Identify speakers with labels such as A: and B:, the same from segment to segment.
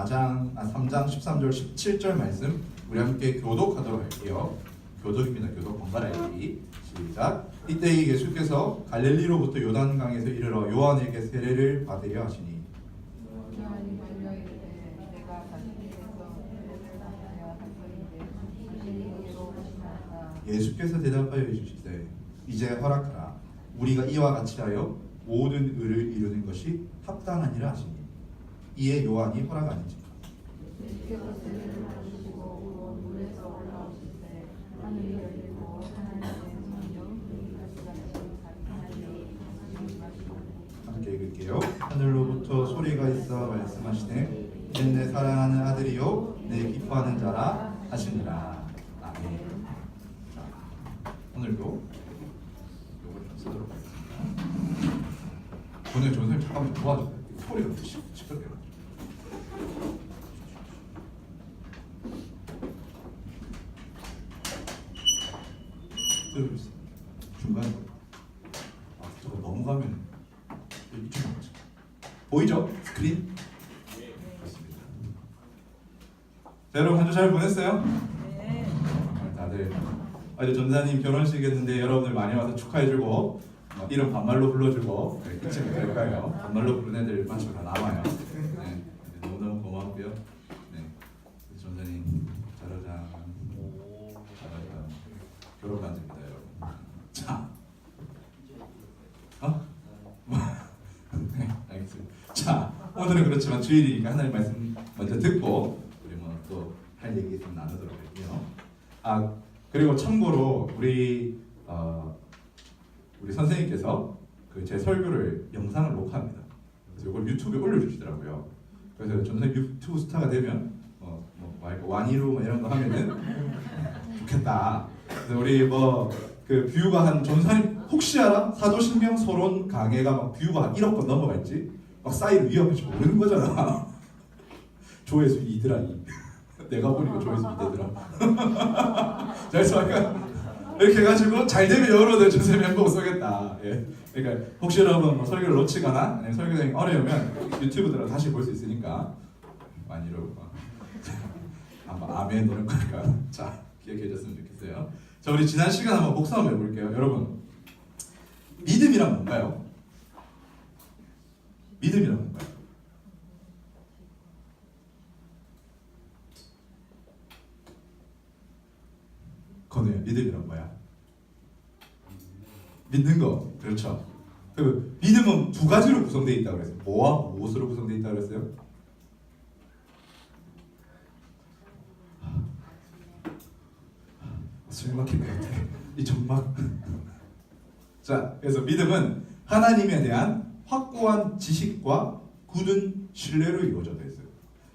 A: 3장 13절 17절 말씀 우리 함께 교독하도록 할게요. 교독입니다. 교독 번갈아 읽기. 시작. 이때 예수께서 갈릴리로부터 요단강에서 이르러 요한에게 세례를 받으려 하시니
B: 요한이 말려 이르되 내가 갈릴리에서 세례를 받아야 할 터인데 이리로 오시나이다.
A: 예수께서 대답하여 이르시되 이제 허락하라. 우리가 이와 같이 하여 모든 의를 이루는 것이 합당하니라 하시니 이에 요한이 허락하는지
B: 예수께서 세례를 받으시고 물에서 올라오시되 하늘이 열리고 하나님의 성령 같이 하늘이 말씀하시고
A: 함께 읽을게요. 하늘로부터 소리가 있어 말씀하시되 이는 내 사랑하는 아들이요 내 기뻐하는 자라 하시니라. 아멘. 자, 오늘도 요걸 좀 쓰도록 하겠습니다. 오늘 전 선생님 잠깐만 좀 도와주세요. 소리가 너무 시끄럽게 나요. 들어주세요. 중간에 저거 넘어가면 이쪽 나오죠. 보이죠? 스크린? 그렇습니다. 자, 여러분 한 주 잘 보냈어요?
B: 네.
A: 다들 어제 전사님 결혼식 했는데 여러분들 많이 와서 축하해주고 이름 반말로 불러주고 이쯤 될 거예요. 반말로 부른 애들 많죠. 다 남아요. 네, 너무너무 고맙고요. 네, 전사님 잘하자. 결혼 반지입니다, 여러분. 자, 네, 알겠습니다. 자, 오늘은 그렇지만 주일이니까 하나님 말씀 먼저 듣고 우리 뭐 또 할 얘기 좀 나누도록 할게요. 그리고 참고로 우리 선생님께서 제 설교를 영상을 녹화합니다. 그래서 이걸 유튜브에 올려주시더라고요. 그래서 전생 유튜브 스타가 되면 완이로 뭐 이런 거 하면은 좋겠다. 그래서 우리 그 뷰가 한 전사님 혹시 알아? 사도신경 서론 강해가 막 뷰가 한 1억 건 넘어갈지 막 사이를 위협할지 모르는 거잖아. 조회수 2더라 2. 내가 보니까 조회수 2대더라. 그래서 약간 이렇게 해가지고 잘 되면 여러분들 전세 멤버 쏘겠다. 예. 그러니까 혹시 여러분 설교를 놓치거나 아니면 설교장이 어려우면 유튜브 들어 다시 볼 수 있으니까 많이 이러고 아마 아멘 노는 거니까 자 기억해 줬으면 좋겠어요. 자, 우리 지난 시간 한번 복사 한번 해볼게요. 여러분, 믿음이란 뭔가요? 믿음이란 뭔가요? 건우야, 믿음이란 뭐야? 믿는 거, 그렇죠. 그 믿음은 두 가지로 구성되어 있다고 그랬어요. 뭐와 무엇으로 구성되어 있다고 그랬어요? 술 막힌 것 같아. 이 점막. 자, 그래서 믿음은 하나님에 대한 확고한 지식과 굳은 신뢰로 이루어져 있어요.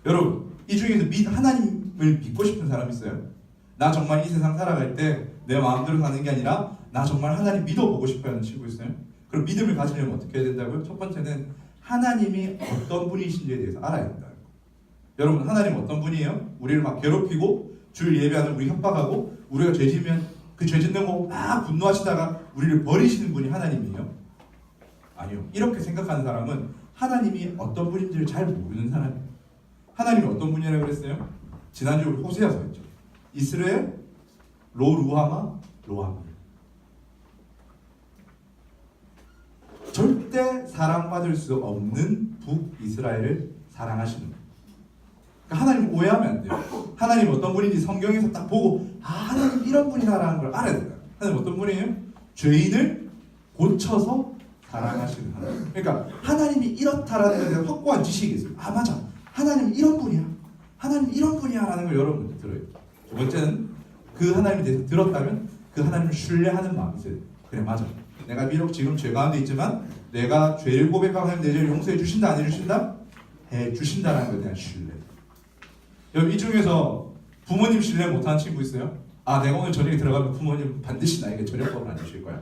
A: 여러분, 이 중에서 하나님을 믿고 싶은 사람 있어요? 나 정말 이 세상 살아갈 때 내 마음대로 사는 게 아니라 나 정말 하나님 믿어보고 싶어하는 친구 있어요? 그럼 믿음을 가지려면 어떻게 해야 된다고요? 첫 번째는 하나님이 어떤 분이신지에 대해서 알아야 된다는 거. 여러분, 하나님 어떤 분이에요? 우리를 막 괴롭히고 주일 예배하는 우리 협박하고 우리가 죄 지면 그 죄 짓는 거 막 분노하시다가 우리를 버리시는 분이 하나님이에요? 아니요. 이렇게 생각하는 사람은 하나님이 어떤 분인지를 잘 모르는 사람이에요. 하나님이 어떤 분이라고 그랬어요? 지난주 우리 호세아서 했죠. 이스라엘 로루하마 로하마. 절대 사랑받을 수 없는 북이스라엘을 사랑하시는 분. 그러니까 하나님 오해하면 안 돼요. 하나님 어떤 분인지 성경에서 딱 보고 하나님 이런 분이다라는 걸 알아야 돼요. 하나님 어떤 분이에요? 죄인을 고쳐서 사랑하시는 하나님. 그러니까 하나님이 이렇다라는 것에 대한 확고한 지식이 있어요. 맞아. 하나님 이런 분이야. 하나님 이런 분이야 라는 걸 여러분들 들어요. 두 번째는 그 하나님에 대해서 들었다면 그 하나님을 신뢰하는 마음이 있어요. 그래, 맞아. 내가 비록 지금 죄 가운데 있지만 내가 죄를 고백하고 하나님 내 죄를 용서해 주신다 안 해주신다? 해 주신다라는 것에 대한 신뢰. 여러분, 이 중에서 부모님 신뢰 못하는 친구 있어요? 내가 오늘 저녁에 들어가면 부모님 반드시 나에게 저녁밥을 안 주실 거야.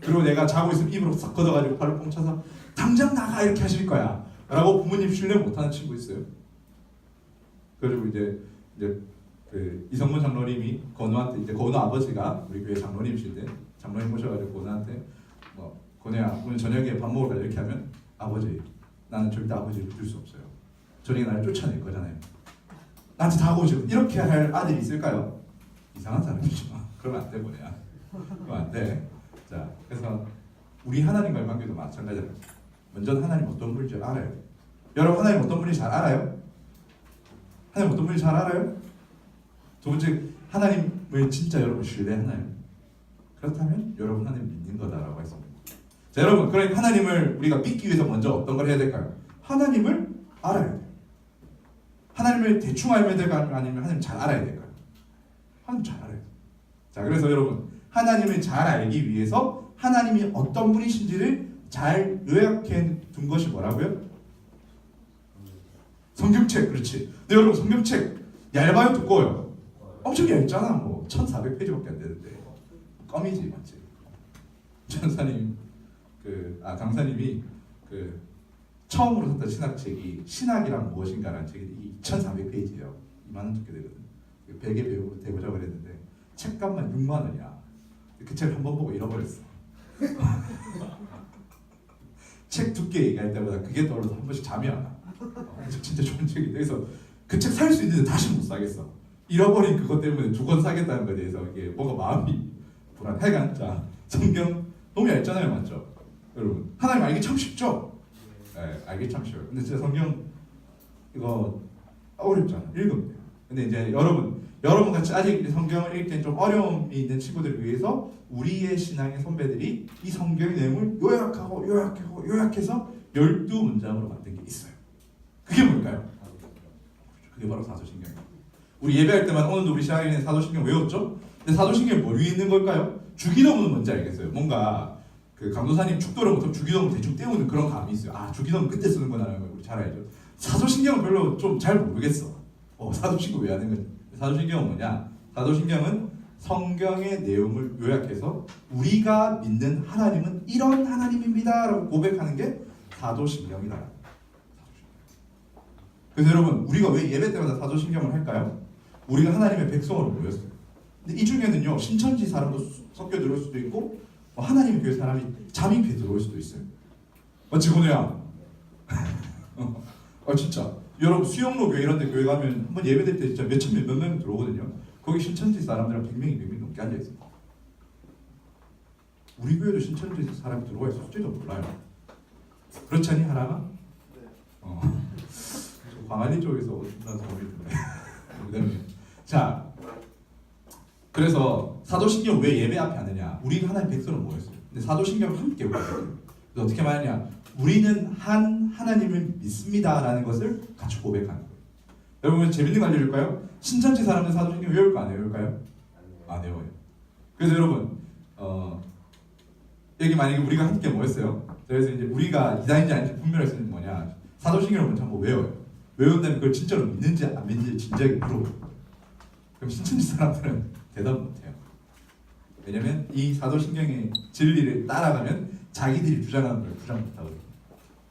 A: 그리고 내가 자고 있으면 입으로 싹 걷어가지고 발을 뻥 차서 당장 나가 이렇게 하실 거야 라고 부모님 신뢰 못하는 친구 있어요? 그리고 이제 그 이성문 장로님이 건우한테, 이제 건우 아버지가 우리 교회 장로님이신데 장로님 모셔가지고 건우한테 건우야 오늘 저녁에 밥 먹으러 가자 이렇게 하면 아버지 나는 절대 아버지를 둘 수 없어요. 저녁에 나를 쫓아낼 거잖아요. 나한테 다가오죠. 이렇게 할 아들이 있을까요? 이상한 사람이죠. 그러면 안 돼, 뭐냐. 그러면 안 돼. 자, 그래서 우리 하나님과의 관계도 마찬가지로 먼저 하나님 어떤 분인지 알아요. 여러분 하나님 어떤 분인지 잘 알아요? 하나님 어떤 분인지 잘 알아요? 두 번째, 하나님을 진짜 여러분 신뢰하나요? 그렇다면 여러분 하나님 믿는 거다라고 했습니다. 자, 여러분, 그러니까 하나님을 우리가 믿기 위해서 먼저 어떤 걸 해야 될까요? 하나님을 알아야 돼요. 하나님을 대충 알면 될까요? 아니면 하나님 잘 알아야 될까요? 하나님 잘 알아야 돼요. 자, 그래서 여러분 하나님을 잘 알기 위해서 하나님이 어떤 분이신지를 잘 요약해 둔 것이 뭐라고요? 성경책. 그렇지. 근데 여러분 성경책 얇아요, 두꺼워요? 엄청 얇잖아. 뭐 1400페이지밖에 안 되는데 껌이지, 맞지? 전사님 강사님이 처음으로 샀던 신학책이 신학이란 무엇인가라는 책이 2,400페이지예요. 2만 원 두께 되거든. 베개 배우고 대보자 그랬는데 책값만 6만 원이야. 그 책 한 번 보고 잃어버렸어. 책 두께 얘기할 때마다 그게 떠올라서 한 번씩 잠이 안 와. 진짜 좋은 책인데, 그래서 그 책 살 수 있는데 다시 못 사겠어. 잃어버린 그것 때문에 두 권 사겠다는 것에 대해서 이게 뭔가 마음이 불안해. 자, 성경 너무 얇잖아요, 맞죠? 여러분 하나님 알기 참 쉽죠? 네, 알기 참 쉬워요. 근데 진짜 성경 이거 어렵잖아. 읽으면 돼요. 근데 이제 여러분 같이 아직 성경을 읽을 때 좀 어려움이 있는 친구들을 위해서 우리의 신앙의 선배들이 이 성경의 내용을 요약해서 12문장으로 만든 게 있어요. 그게 뭘까요? 그게 바로 사도신경이에요. 우리 예배할 때마다 오늘도 우리 시작에는 사도신경 외웠죠? 근데 사도신경이 뭘 위해 있는 걸까요? 주기도문은 뭔지 알겠어요. 뭔가 그 강도사님 축도로부터 주기도문 대충 때우는 그런 감이 있어요. 아, 주기도문 그때 쓰는구나라는 걸 우리 잘 알죠. 사도신경은 별로 좀 잘 모르겠어. 사도신경 왜 하는 거지? 사도신경은 뭐냐? 사도신경은 성경의 내용을 요약해서 우리가 믿는 하나님은 이런 하나님입니다라고 고백하는 게 사도신경이다. 그래서 여러분 우리가 왜 예배 때마다 사도신경을 할까요? 우리가 하나님의 백성으로 모였어요. 근데 이 중에는요 신천지 사람도 섞여 들어올 수도 있고 하나님의 교회 사람이 잠입해 들어올 수도 있어요. 맞지, 건우야? 진짜 여러분 수영로 교회 이런 데 교회 가면 한번 예배될 때 진짜 몇천 명, 몇 명 들어오거든요. 거기 신천지 사람들은 100명이 100명 넘게 앉아있어요. 우리 교회도 신천지 사람이 들어와 있을지도 몰라요. 그렇지 않니, 하라가? 광안리 쪽에서 오신다는 소문이 드네요. 자, 그래서 사도신경 왜 예배 앞에 하느냐? 우리가 하나님 백성으로 모였어요. 근데 사도신경을 함께 외워요. 그래서 어떻게 말하냐? 우리는 한 하나님을 믿습니다라는 것을 같이 고백하는 거예요. 여러분 재밌는 거 알려줄까요? 신천지 사람들 사도신경 외울까 안 외울까요? 안 외워요. 그래서 여러분 여기 만약에 우리가 함께 모였어요. 그래서 이제 우리가 이단인지 아닌지 분별할 수 있는 뭐냐? 사도신경을 먼저 한번 외워요. 외운 다음에 그걸 진짜로 믿는지 안 믿는지 진지하게 물어보요. 그럼 신천지 사람들은 대답 못해요. 왜냐면 이 사도신경의 진리를 따라가면 자기들이 주장하는 걸 주장 못하거든요.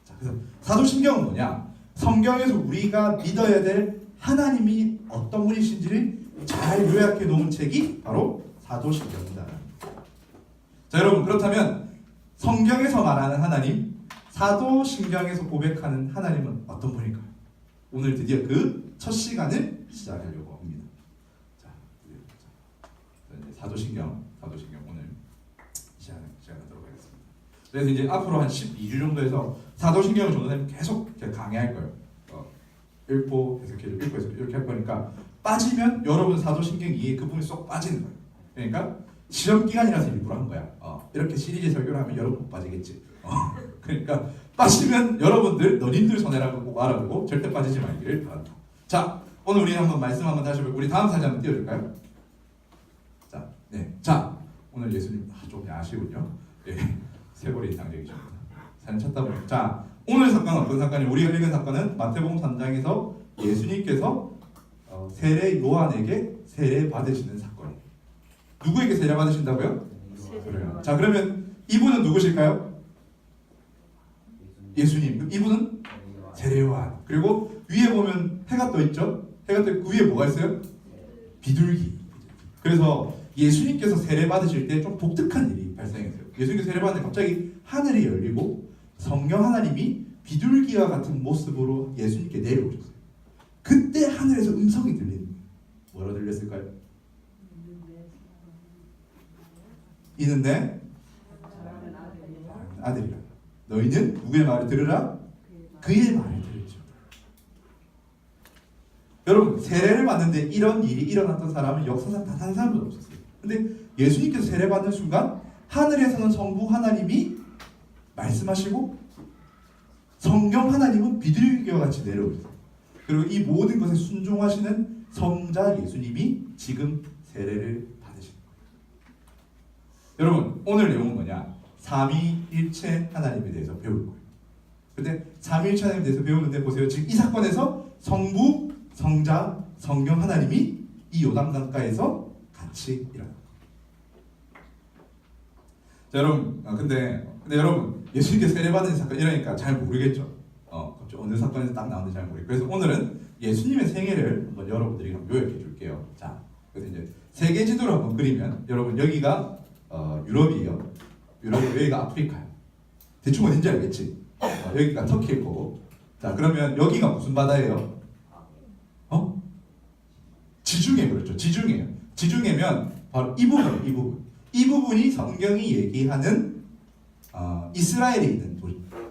A: 자, 그래서 사도신경은 뭐냐? 성경에서 우리가 믿어야 될 하나님이 어떤 분이신지를 잘 요약해 놓은 책이 바로 사도신경이다. 자, 여러분 그렇다면 성경에서 말하는 하나님, 사도신경에서 고백하는 하나님은 어떤 분일까요? 오늘 드디어 그 첫 시간을 시작하려고 합니다. 자, 사도신경 오늘 시작하도록 하겠습니다. 그래서 이제 앞으로 한 12주 정도에서 사도신경을 전도사님 계속 강의할 거예요. 읽고 해석해주고 읽고 해석해주고 이렇게 할 거니까 빠지면 여러분 사도신경 이해 그 부분이 쏙 빠지는 거예요. 그러니까 시험 기간이라서 일부러 한 거야. 이렇게 시리즈 설교를 하면 여러분 못 빠지겠지. 그러니까 빠지면 여러분들 너님들 손해라고 꼭 알아보고 절대 빠지지 말기를 바랍니다. 자, 오늘 우리 한번 말씀 한번 다시 볼까요? 우리 다음 사진 한번 띄워줄까요? 자, 네, 자, 오늘 예수님 좀 아쉬군요. 예, 세골이 인상적이십니다. 사진 찾다 보니까 자, 오늘 사건은 어떤 사건이에요? 우리가 읽은 사건은 마태복음 3장에서 예수님께서 세례 요한에게 세례 받으시는 사건이에요. 누구에게 세례 받으신다고요? 그래요. 자, 그러면 이분은 누구실까요? 예수님. 이분은 세례 요한. 그리고 위에 보면 해가 떠 있죠? 해가 떠 있고 그 위에 뭐가 있어요? 비둘기. 그래서 예수님께서 세례 받으실 때 좀 독특한 일이 발생했어요. 예수님께서 세례 받는데 갑자기 하늘이 열리고 성령 하나님이 비둘기와 같은 모습으로 예수님께 내려오셨어요. 그때 하늘에서 음성이 들리는 거예요. 뭐라 들렸을까요? 이는 내 아들이라. 너희는 누구의 말을 들으라? 그의 말을 들을지어다. 여러분, 세례를 받는데 이런 일이 일어났던 사람은 역사상 단 한 사람도 없었어요. 근데 예수님께서 세례 받는 순간 하늘에서는 성부 하나님이 말씀하시고 성경 하나님은 비둘기와 같이 내려오셨어요. 그리고 이 모든 것에 순종하시는 성자 예수님이 지금 세례를 받으신 거예요. 여러분, 오늘 내용은 뭐냐? 삼위일체 하나님에 대해서 배울 거예요. 근데 삼위일체 하나님에 대해서 배우는데 보세요. 지금 이 사건에서 성부, 성자, 성경 하나님이 이 요단강가에서 같이 일어납니다. 자, 여러분, 근데 여러분, 예수님께 세례받은 사건 이러니까 잘 모르겠죠. 갑자기 어느 사건에서 딱 나오는지 잘 모르겠고, 그래서 오늘은 예수님의 생애를 한번 여러분들이 요약해 줄게요. 자, 그래서 이제 세계 지도를 한번 그리면, 여러분 여기가 유럽이에요. 여기가 아프리카예요. 대충 어딘지 알겠지? 여기가 터키일 거고. 자, 그러면 여기가 무슨 바다예요? 지중해. 그렇죠. 지중해예요. 지중해면 바로 이 부분. 이 부분이 성경이 얘기하는 이스라엘에 있는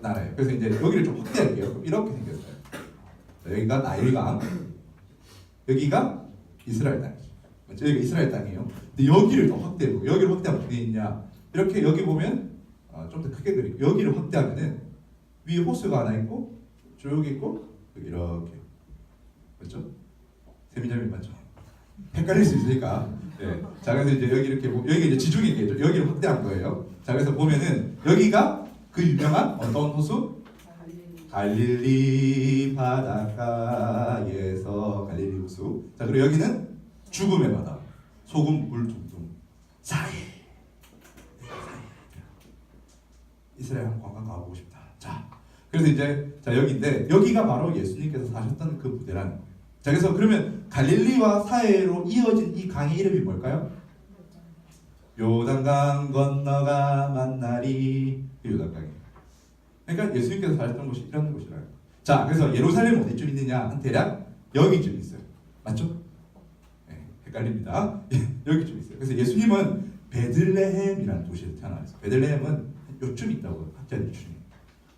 A: 나라예요. 그래서 이제 여기를 좀 확대할게요. 이렇게 생겼어요. 자, 여기가 나일강, 여기가 이스라엘 땅이죠. 맞죠? 여기가 이스라엘 땅이에요. 근데 여기를 더 확대해보고, 여기를 확대하면 어떻게 있냐? 이렇게 여기 보면 좀 더 크게 그리고, 여기를 확대하면은 위에 호수가 하나 있고 쭉 있고 여기 이렇게, 그렇죠? 세미자님 맞죠? 헷갈릴 수 있으니까. 네. 자, 그래서 이제 여기 이렇게 여기가 이제 지중해겠죠. 여기를 확대한 거예요. 자, 그래서 보면은 여기가 그 유명한 어떤 호수? 갈릴리 바닷가에서 갈릴리 호수. 자, 그리고 여기는 죽음의 바다. 소금 물 둥둥 사이. 이스라엘 한 관광 가보고 싶다. 자, 그래서 이제 여기인데 여기가 바로 예수님께서 사셨던 그 무대라는 거예요. 자, 그래서 그러면 갈릴리와 사해로 이어진 이 강의 이름이 뭘까요? 요단강 건너가 만나리. 요단강이에요. 그러니까 예수님께서 사셨던 곳이 이런 곳이라요. 자, 그래서 예루살렘 어디쯤 있느냐? 한 대략 여기쯤 있어요. 맞죠? 네, 헷갈립니다. 여기쯤 있어요. 그래서 예수님은 베들레헴이라는 도시에서 태어나셨어요. 베들레헴은 요쯤 있다고 학자들이 추정해요.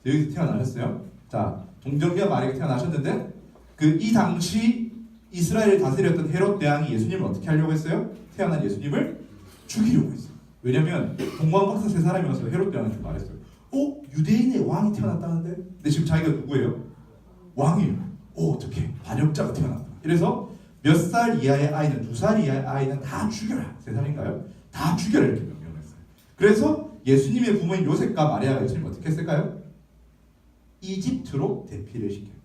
A: 여기서 태어나셨어요. 자, 동정녀 마리가 태어나셨는데 이 당시 이스라엘을 다스렸던 헤롯 대왕이 예수님을 어떻게 하려고 했어요? 태어난 예수님을 죽이려고 했어요. 왜냐면 동방박사 세 사람이 와서 헤롯 대왕한테 말했어요. 유대인의 왕이 태어났다는데? 근데 지금 자기가 누구예요? 왕이에요. 어떻게? 반역자가 태어났다. 그래서 몇 살 이하의 아이는, 2살 이하의 아이는 다 죽여라. 3살인가요? 다 죽여라 이렇게 명령했어요. 그래서 예수님의 부모인 요셉과 마리아가 예수님 어떻게 했을까요? 이집트로 대피를 시켜요.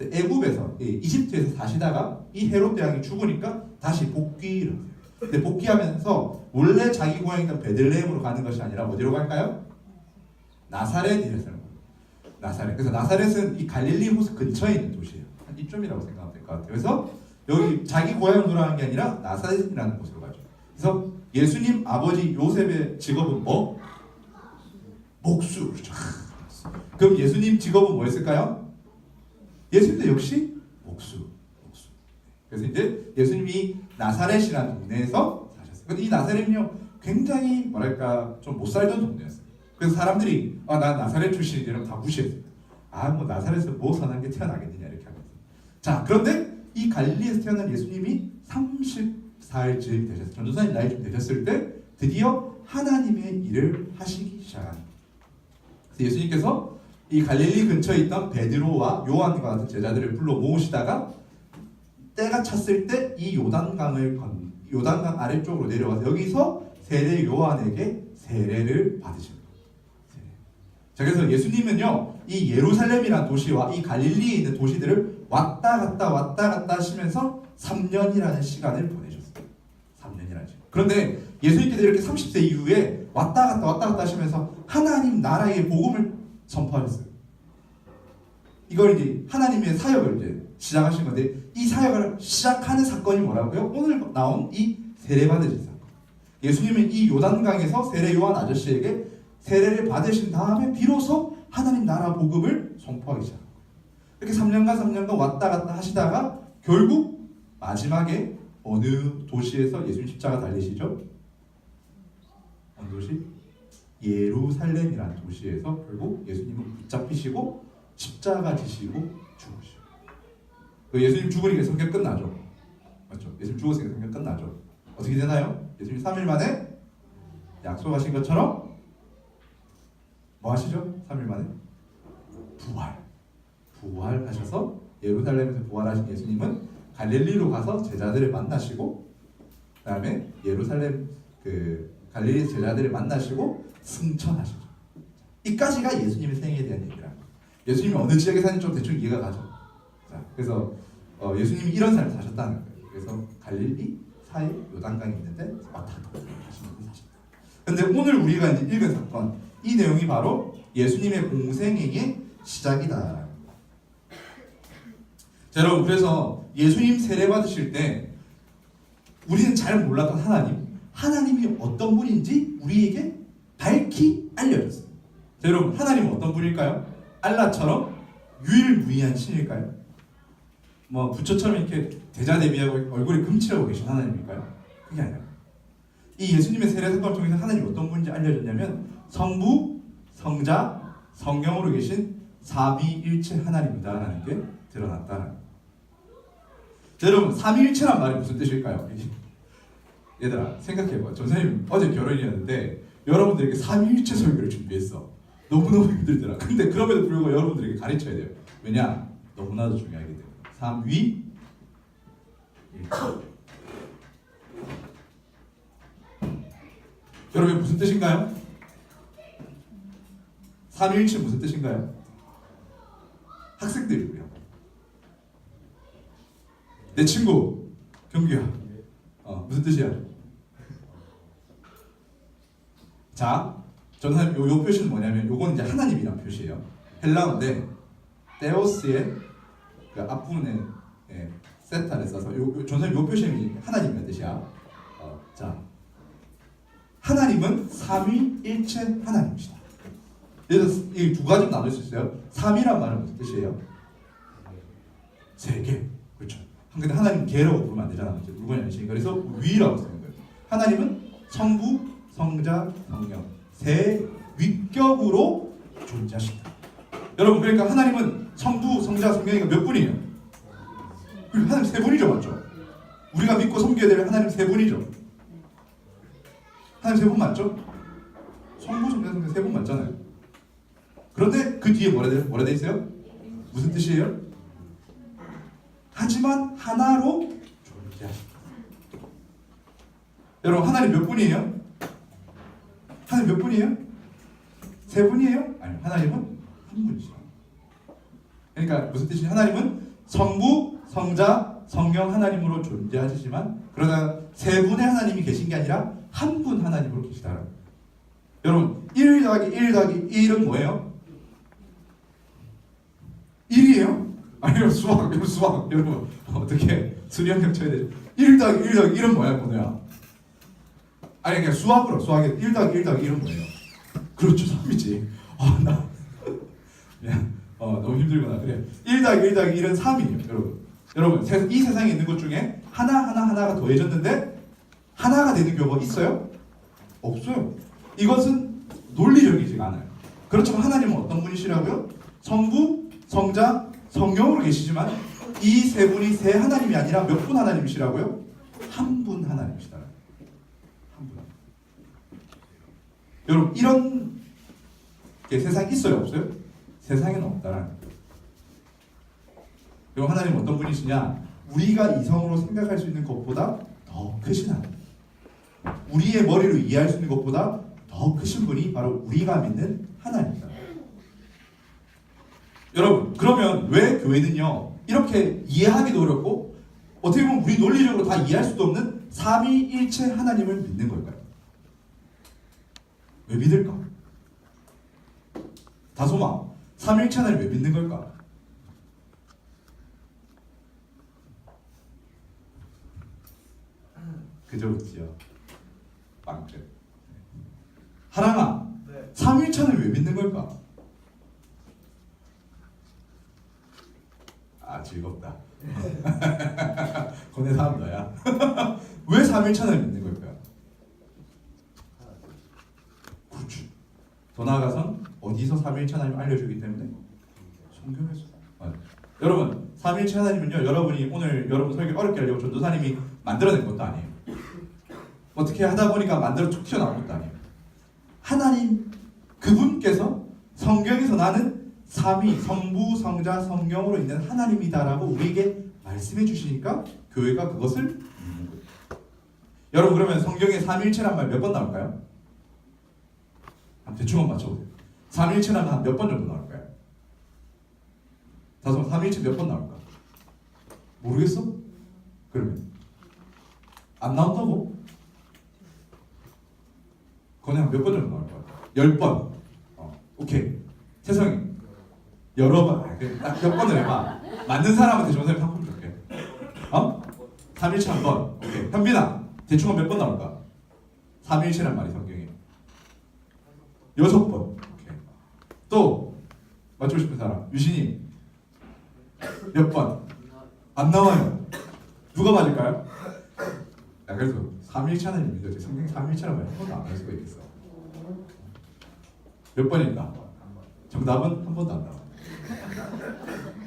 A: 애굽에서, 이집트에서 사시다가 이 헤롯 대왕이 죽으니까 다시 복귀를 하세요. 근데 복귀하면서 원래 자기 고향이던 베들레헴으로 가는 것이 아니라 어디로 갈까요? 나사렛이라는 거예요. 나사렛. 그래서 나사렛은 이 갈릴리 호수 근처에 있는 도시예요. 한 이쯤이라고 생각하면 될 것 같아요. 그래서 여기 자기 고향으로 돌아가는 게 아니라 나사렛이라는 곳으로 가죠. 그래서 예수님 아버지 요셉의 직업은 뭐? 목수. 그렇죠. 그럼 예수님 직업은 뭐였을까요? 예수님도 역시 목수. 그래서 이제 예수님이 나사렛이라는 동네에서 사셨어요. 근데 이 나사렛은요 굉장히 뭐랄까 좀 못 살던 동네였어요. 그래서 사람들이 난 나사렛 출신이다 이러면 다 무시했어요. 뭐 나사렛에서 뭐 선한 게 태어나겠느냐 이렇게 하면서. 자, 그런데 이 갈릴리에서 태어난 예수님이 30살쯤 되셨어요. 전도사님 나이쯤 되셨을 때 드디어 하나님의 일을 하시기 시작합니다. 그래서 예수님께서 이 갈릴리 근처에 있던 베드로와 요한과 같은 제자들을 불러 모으시다가 때가 찼을 때 이 요단강 아래쪽으로 내려와서 여기서 세례 요한에게 세례를 받으십니다. 자, 그래서 예수님은요 이 예루살렘이라는 도시와 이 갈릴리에 있는 도시들을 왔다 갔다 하시면서 3년이라는 시간을 보내셨어요. 3년이라는 시간. 그런데 예수님께서 이렇게 30세 이후에 왔다 갔다 하시면서 하나님 나라의 복음을 선포하셨어요. 이걸 이제 하나님의 사역을 이제 시작하신 건데 이 사역을 시작하는 사건이 뭐라고요? 오늘 나온 이 세례 받으신 사건. 예수님은 이 요단강에서 세례 요한 아저씨에게 세례를 받으신 다음에 비로소 하나님 나라 복음을 선포하기 시작. 이렇게 3년간 왔다 갔다 하시다가 결국 마지막에 어느 도시에서 예수님 십자가 달리시죠? 어느 도시? 예루살렘이라는 도시에서 결국 예수님은 붙잡히시고 십자가 지시고 죽으시고. 예수님 죽으니까 성경 끝나죠. 맞죠? 예수님 죽었으니까 성경 끝나죠. 어떻게 되나요? 예수님 3일 만에 약속하신 것처럼 뭐 하시죠? 3일 만에 부활하셔서 예루살렘에서 부활하신 예수님은 갈릴리로 가서 제자들을 만나시고 그다음에 예루살렘 갈릴리 제자들을 만나시고 승천하시죠. 이까지가 예수님의 생애에 대한 얘기라. 예수님이 어느 지역에 사는지 좀 대충 이해가 가죠. 자, 그래서 예수님이 이런 삶을 사셨다는 거예요. 그래서 갈릴리 사이 요단강이 있는데 마타도 하시면서 사셨다. 근데 오늘 우리가 이제 읽은 사건, 이 내용이 바로 예수님의 공생애의 시작이다. 자, 여러분, 그래서 예수님 세례 받으실 때 우리는 잘 몰랐던 하나님이 어떤 분인지 우리에게 밝히 알려졌어요. 자, 여러분, 하나님은 어떤 분일까요? 알라처럼 유일무이한 신일까요? 뭐 부처처럼 이렇게 대자대비하고 얼굴에 금칠하고 계신 하나님일까요? 그게 아니라 이 예수님의 세례 사건을 통해서 하나님이 어떤 분인지 알려졌냐면 성부, 성자, 성령으로 계신 삼위일체 하나님이다라는 게 드러났다는 거예요. 여러분, 삼위일체란 말이 무슨 뜻일까요? 얘들아 생각해봐. 전사님 어제 결혼이었는데 여러분들에게 삼위일체 설교를 준비했어. 너무너무 힘들더라. 근데 그럼에도 불구하고 여러분들에게 가르쳐야 돼요. 왜냐? 너무나도 중요하기 때문에. 삼위일체. 여러분 무슨 뜻인가요? 삼위일체 무슨 뜻인가요? 학생들이고요. 내 친구 경규야. 무슨 뜻이야? 자, 전사님 요 표시는 뭐냐면 요건 이제 하나님이란 표시예요. 헬라어인데 테오스의 그 앞부분에 세타를 써서 전사님 요 표시는 하나님이란 뜻이야. 자, 하나님은 삼위일체 하나님이시다. 그래서 이 두 가지로 나눌 수 있어요. 삼위란 말은 무슨 뜻이에요? 세 개. 그렇죠. 근데 하나님 개라고 부르면 안 되잖아. 물건이 아니시니까. 그래서 위라고 쓰는 거예요. 하나님은 성부, 성자, 성령 세 위격으로 존재하신다. 여러분, 그러니까 하나님은 성부, 성자, 성령이가 몇 분이에요? 하나님 세 분이죠, 맞죠? 우리가 믿고 섬겨야 될 하나님 세 분이죠. 하나님 세 분 맞죠? 성부, 성자, 성령 세 분 맞잖아요. 그런데 그 뒤에 뭐라 돼 있어요? 무슨 뜻이에요? 하지만 하나로 존재하신다. 여러분, 하나님 몇 분이에요? 하나님 몇 분이에요? 세 분이에요? 아니, 하나님은 한 분이시죠. 그러니까 무슨 뜻이냐? 하나님은 성부, 성자, 성령 하나님으로 존재하시지만 그러나 세 분의 하나님이 계신 게 아니라 한 분 하나님으로 계시다. 여러분, 1 더하기 1 더하기 1은 뭐예요? 1이에요? 아니, 여러분 수학 여러분 어떻게 수리형경 쳐야 되죠? 1 더하기 1 더하기 1은 뭐야? 아니, 그냥 수학에 1 더하기 1 더하기 1은 뭐예요? 그렇죠, 3이지. 나 그냥 너무 힘들구나. 그래, 1 더하기 1 더하기 1은 3이에요. 여러분 이 세상에 있는 것 중에 하나가 더해졌는데 하나가 되는 경우가 있어요? 없어요. 이것은 논리적이지가 않아요. 그렇지만 하나님은 어떤 분이시라고요? 성부, 성자, 성령으로 계시지만 이 세 분이 세 하나님이 아니라 몇 분 하나님이시라고요? 한 분 하나님이시다. 한 분. 여러분, 이런 게 세상에 있어요, 없어요? 세상에는 없다라는 거예요. 여러분, 하나님은 어떤 분이시냐? 우리가 이성으로 생각할 수 있는 것보다 더 크신 하나님. 우리의 머리로 이해할 수 있는 것보다 더 크신 분이 바로 우리가 믿는 하나님입니다. 여러분, 그러면 왜 교회는요 이렇게 이해하기도 어렵고 어떻게 보면 우리 논리적으로 다 이해할 수도 없는 삼위일체 하나님을 믿는 걸까요? 왜 믿을까? 다소마, 삼위일체 하나님 왜 믿는 걸까? 그저 웃지요. 빵끝. 하랑아, 삼위일체 하나님 왜 믿는 걸까? 즐겁다. 권해 사람 너야. 왜 삼일천을 믿는 걸까요? 그렇죠. 더 나아가선 어디서 삼일체 하나님 알려주기 때문에 성경에서. 여러분 삼일체 하나님은요, 여러분이 오늘 여러분 설교 어렵게 하려고 전도사님이 만들어낸 것도 아니에요. 어떻게 하다 보니까 만들어 툭 튀어나온 것도 아니에요. 하나님 그분께서 성경에서 나는 삼위 성부 성자 성령으로 있는 하나님이다라고 우리에게 말씀해 주시니까 교회가 그것을 믿는 거예요. 여러분 그러면 성경에 삼일체란 말 몇 번 나올까요? 대충 한번 맞춰보세요. 삼일체란 한 몇 번 정도 나올까요? 다섯 번, 삼일체 몇 번 나올까? 모르겠어? 그러면 안 나온다고? 그냥 몇 번 정도 나올 거야? 10번. 오케이. 태성이 여러 번. 딱 몇 번을 해봐. 맞는 사람한테 전생을 상품 줄게. 삼일체 한 번. 오케이. 현빈아, 대충 몇 번 나올까? 삼일체란 말이 성경에 6번. 오케이. 또 맞추고 싶은 사람. 유신이 몇 번? 안 나와요. 누가 맞을까요? 야, 그래서 3일차는 믿어지. 성경 3일차란 말이 한 번도 안 할 수가 있겠어. 몇 번일까? 정답은 한 번도 안 나와.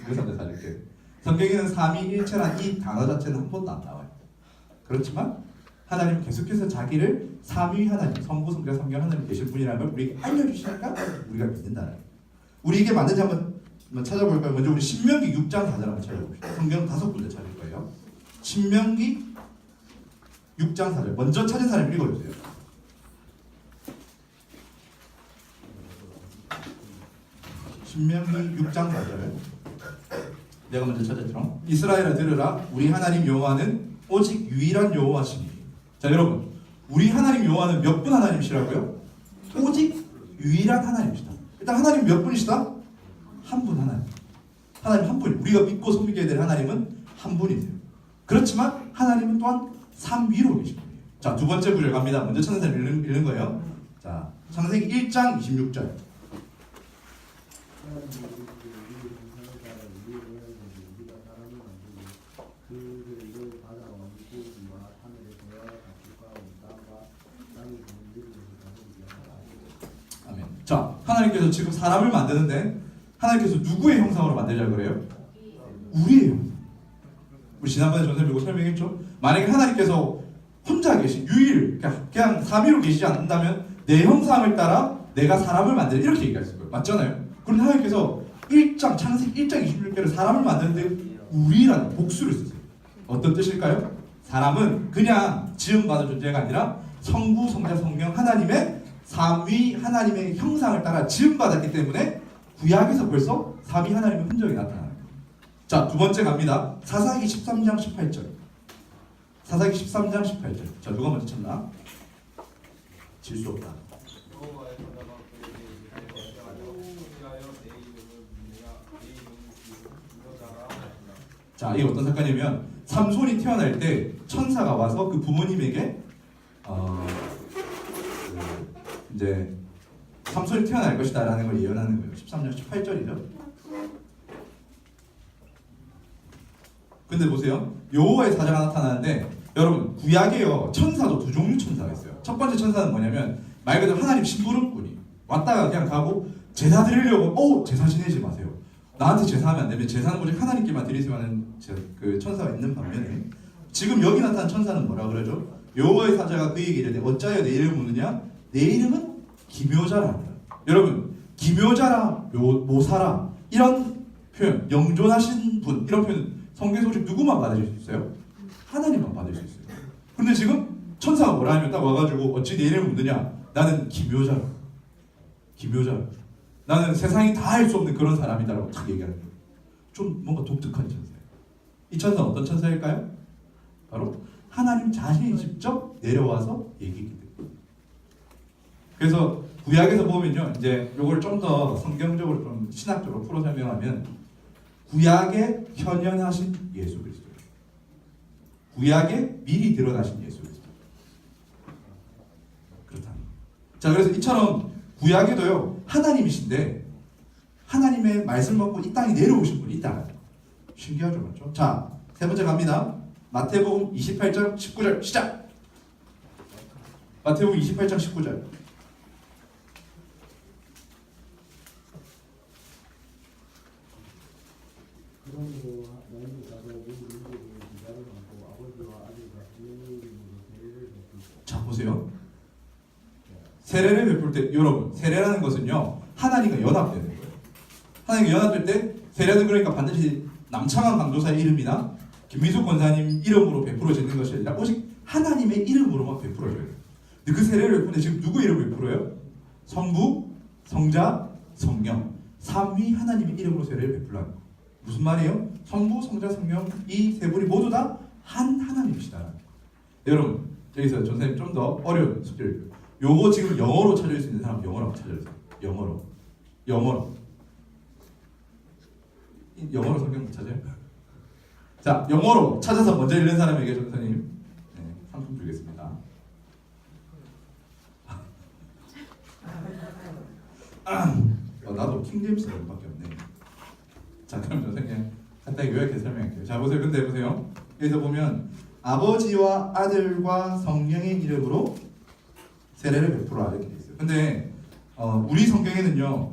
A: 그래서 내가 사줄게. 성경에는 3위일체란 이 단어 자체는 한 번도 안 나와요. 그렇지만 하나님은 계속해서 자기를 삼위 하나님, 성부, 성자, 성령 하나님 계신 분이라는 걸 우리에게 알려주시니까 우리가 믿는다는 거예요. 우리에게 맞는지 한번 찾아볼까요? 먼저 우리 신명기 6장 4절 한번 찾아봅시다. 성경 5군데 찾을 거예요. 신명기 6장 4절. 먼저 찾은 사람 읽어주세요. 신명기 6장 4절. 내가 먼저 찾았죠. 이스라엘아 들으라. 우리 하나님 여호와는 오직 유일한 여호와시니. 자 여러분, 우리 하나님 여호와는 몇 분 하나님이시라고요? 오직 유일한 하나님이시다. 일단 하나님 몇 분이시다? 한 분 하나님. 하나님 한 분. 우리가 믿고 섬기게 될 하나님은 한 분이세요. 그렇지만 하나님은 또한 삼위로 계신 분이에요. 자, 두 번째 구절 갑니다. 먼저 찾는 사람 읽는 거예요. 자, 창세기 1장 26절. 아멘. 자, 하나님께서 지금 사람을 만드는데 하나님께서 누구의 형상으로 만들자 그래요? 우리의 형상. 우리 지난번에 전설이고 설명했죠. 만약에 하나님께서 혼자 계신 유일 그냥 삼위로 계시지 않는다면 내 형상을 따라 내가 사람을 만들어 이렇게 얘기했을 거예요. 맞잖아요. 그런데 하나님께서 창세기 1장 26절에 사람을 만드는데 우리라는 복수를 쓰세요. 어떤 뜻일까요? 사람은 그냥 지음받은 존재가 아니라 성부, 성자, 성령 하나님의 삼위 하나님의 형상을 따라 지음받았기 때문에 구약에서 벌써 삼위 하나님의 흔적이 나타나는 거예요. 자, 두 번째 갑니다. 사사기 13장 18절. 사사기 13장 18절. 자, 누가 먼저 찾나? 질 수 없다. 자, 이게 어떤 사건이냐면 삼손이 태어날 때 천사가 와서 그 부모님에게 이제 삼손이 태어날 것이다라는 걸 예언하는 거예요. 13장 18절이죠. 근데 보세요. 여호와의 사자가 나타나는데 여러분 구약에요 천사도 두 종류 천사가 있어요. 첫 번째 천사는 뭐냐면 말 그대로 하나님 심부름꾼이 왔다가 그냥 가고 제사 드리려고 제사 지내지 마세요. 나한테 제사하면 안 되면 제사는 오직 하나님께만 드리세요 하는 그 천사가 있는 반면에 지금 여기 나타난 천사는 뭐라 그러죠? 여호와의 사자가 그에게 이르되 어찌하여 내 이름을 묻느냐? 내 이름은 기묘자라 합니다. 여러분 기묘자라 모사라 이런 표현 영존하신 분 이런 표현 성경에서 오직 누구만 받으실 수 있어요? 하나님만 받을 수 있어요. 그런데 지금 천사가 뭐라 하면 딱 와가지고 어찌 내 이름을 묻느냐? 나는 기묘자라. 기묘자라. 나는 세상이 다 할 수 없는 그런 사람이다라고 딱 얘기하는 거예요. 좀 뭔가 독특한 천사예요. 이 천사는 어떤 천사일까요? 바로 하나님 자신이 직접 내려와서 얘기하게 돼요. 그래서 구약에서 보면요, 이제 요걸 좀 더 성경적으로 좀 신학적으로 풀어 설명하면 구약에 현현하신 예수 그리스도, 구약에 미리 드러나신 예수 그리스도. 그렇다. 자, 그래서 이처럼 구약에도요 하나님이신데 하나님의 말씀을 받고 이 땅에 내려오신 분이 있다. 신기하죠, 맞죠? 자, 세 번째 갑니다. 마태복음 28장 19절 시작. 마태복음 28장 19절.
C: 그러므로 너희는 가서 모든 민족을 비자를 하고 아버지와 아들과 성령의 이름으로 세례를 베풀고.
A: 자, 보세요. 세례를 베풀 때 여러분, 세례라는 것은요 하나님과 연합되는 거예요. 하나님과 연합될 때 세례는 그러니까 반드시 남창환 강도사의 이름이나 김미숙 권사님 이름으로 베풀어지는 것이 아니라 오직 하나님의 이름으로만 베풀어져요. 근데 그 세례를 베풀 때 지금 누구 이름을 베풀어요? 성부, 성자, 성령 삼위 하나님의 이름으로 세례를 베풀라는 거예요. 무슨 말이에요? 성부, 성자, 성령 이 세 분이 모두 다 한 하나님이시다. 네, 여러분 여기서 전사님 좀 더 어려운 숙제를 요거 지금 영어로 찾을 수 있는 사람 영어로 찾아주세요. 영어로 성경 못 찾아요? 자, 영어로 찾아서 먼저 읽는 사람에게 전사님 상품 드리겠습니다. 나도 킹제임스 밖에 없네. 자, 그럼 선생님 간단히 요약해서 설명할게요. 자, 보세요. 근데 보세요. 여기서 보면 아버지와 아들과 성령의 이름으로 세례를 베풀어 이렇게 돼 있어요. 근데 우리 성경에는요,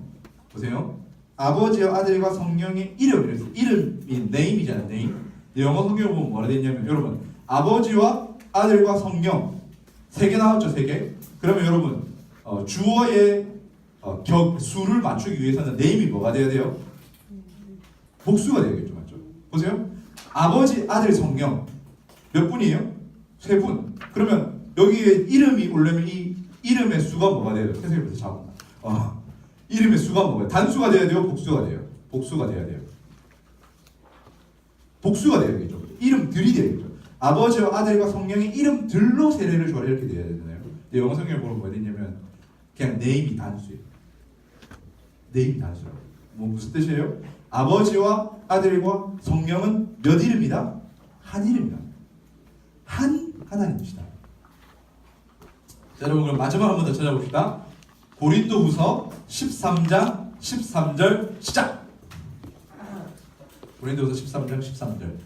A: 보세요. 아버지와 아들과 성령의 이름 그래서 이름이 name이잖아요. name. 영어 성경을 보면 뭐라 돼 있냐면 여러분 아버지와 아들과 성령 세 개 나왔죠, 세 개. 그러면 여러분 주어의 수를 맞추기 위해서는 name이 뭐가 돼야 돼요? 복수가 되겠죠, 맞죠? 보세요. 아버지, 아들, 성령 몇 분이에요? 세 분. 그러면 여기에 이름이 오려면 이 이름의 수가 뭐가 돼야 돼요? 세상에서 잡아. 이름의 수가 뭐가 돼요? 단수가 돼야 돼요? 복수가 돼요? 복수가 돼야 돼요. 복수가 돼야겠죠. 이름들이 돼야겠죠. 아버지와 아들과 성령의 이름들로 세례를 줘라 이렇게 돼야 되잖아요. 근데 영어 성경을 보면 뭐가 되냐면 그냥 name이 단수예요. name 단수라고. 뭐 무슨 뜻이에요? 아버지와 아들과 성령은 몇 이름이다? 한 이름이다. 한 하나님이시다. 자, 여러분 그럼 마지막 한 번 더 찾아봅시다. 고린도후서 13장 13절 시작. 고린도후서 13장 13절.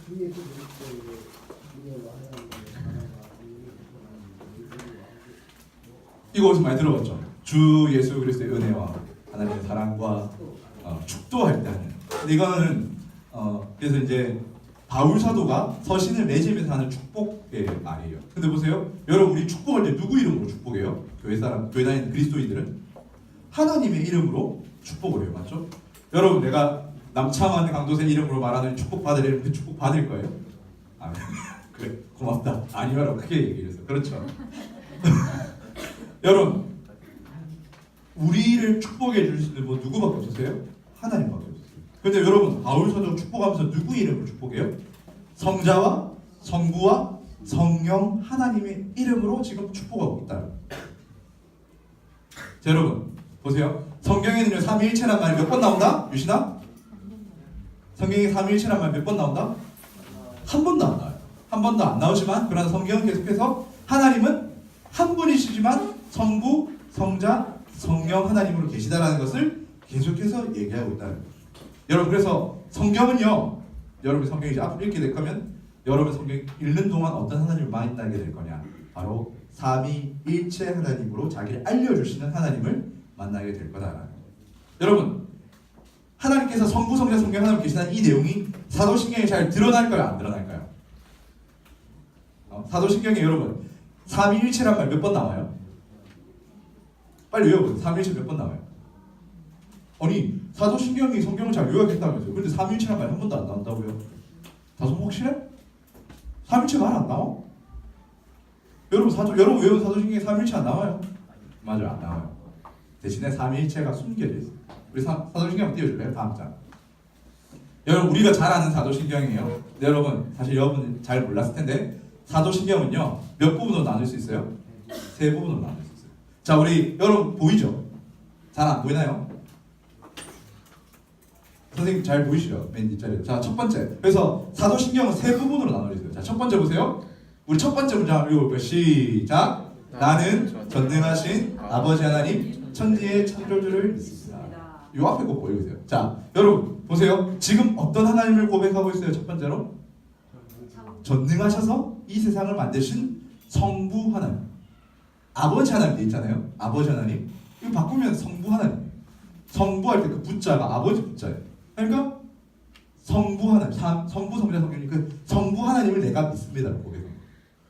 C: 주 예수 그리스도의 은혜와 하나님의 사랑과 성령의 교통하는
A: 이거 어디서 많이 들어봤죠? 주 예수 그리스도의 은혜와 하나님의 사랑과 축도할 때 하는. 근데 이거는 그래서 이제 바울 사도가 서신을 맺으면서 하는 축복의 말이에요. 근데 보세요, 여러분 우리 축복할 때 누구 이름으로 축복해요? 교회 사람, 교회 다니는 그리스도인들은 하나님의 이름으로 축복을 해요, 맞죠? 여러분 내가 남창환 강도생 이름으로 말하는 축복 받으려면 그 축복 받을 거예요? 그래 고맙다. 아니요라고 크게 얘기해서 그렇죠. 여러분 우리를 축복해 줄 수 있는 뭐 누구밖에 없었어요? 하나님밖에 없었어요. 근데 여러분 바울 사도 축복하면서 누구 이름으로 축복해요? 성자와 성부와 성령 하나님의 이름으로 지금 축복하고 있다. 자, 여러분 보세요. 성경에는요 삼위일체란 말이 몇 번 나온다? 유신아? 성경에 삼위일체란 말 몇 번 나온다? 한 번도 안 나와요. 한 번도 안 나오지만 그러나 성경은 계속해서 하나님은 한 분이시지만 성부, 성자, 성령 하나님으로 계시다라는 것을 계속해서 얘기하고 있다는 거예요. 여러분 그래서 성경은요, 여러분 성경 이제 앞으로 읽게 될 거면 여러분 성경 읽는 동안 어떤 하나님을 많이 따르게 될 거냐? 바로 삼위일체 하나님으로 자기를 알려주시는 하나님을 만나게 될 거다라는 거예요. 여러분 하나님께서 성부, 성자, 성령 하나님 계시다는 이 내용이 사도신경에 잘 드러날까요? 안 드러날까요? 사도신경에 여러분 삼위일체란 말 몇 번 나와요? 빨리 외워보세요. 삼위일체 몇 번 나와요? 아니 사도신경이 성경을 잘 요약했다면서요. 근데 삼위일체란 말 한 번도 안 나온다고요? 다소 확실해? 삼위일체 말 안 나와? 여러분 외운 사도신경에 삼위일체 안 나와요? 맞아요, 안 나와요. 대신에 삼위일체가 숨겨져 있어요. 우리 사도신경 한번 띄워줄래요? 다음 장. 여러분 우리가 잘 아는 사도신경이에요. 근데 여러분 사실 여러분 잘 몰랐을 텐데 사도신경은요 몇 부분으로 나눌 수 있어요? 세 부분으로 나눌 수 있어요. 자, 우리 여러분 보이죠? 잘 안 보이나요? 선생님 잘 보이시죠? 맨 뒷자리에. 자, 첫 번째. 그래서 사도신경은 세 부분으로 나눠져 있어요. 자, 첫 번째 보세요. 우리 첫 번째 문장 한번 읽어볼까요? 시작. 나는 전능하신 아버지 하나님 천지의 창조주를 믿습니다. 요 앞에 거 보여주세요. 자, 여러분 보세요. 지금 어떤 하나님을 고백하고 있어요? 첫 번째로 전능하셔서 이 세상을 만드신 성부 하나님, 아버지 하나님 돼 있잖아요. 아버지 하나님. 이거 바꾸면 성부 하나님. 성부할 때 그 부자가 아버지 부자예요. 그러니까 성부 하나님, 성부 성자 성령님, 그 성부 하나님을 내가 믿습니다. 고백합니다.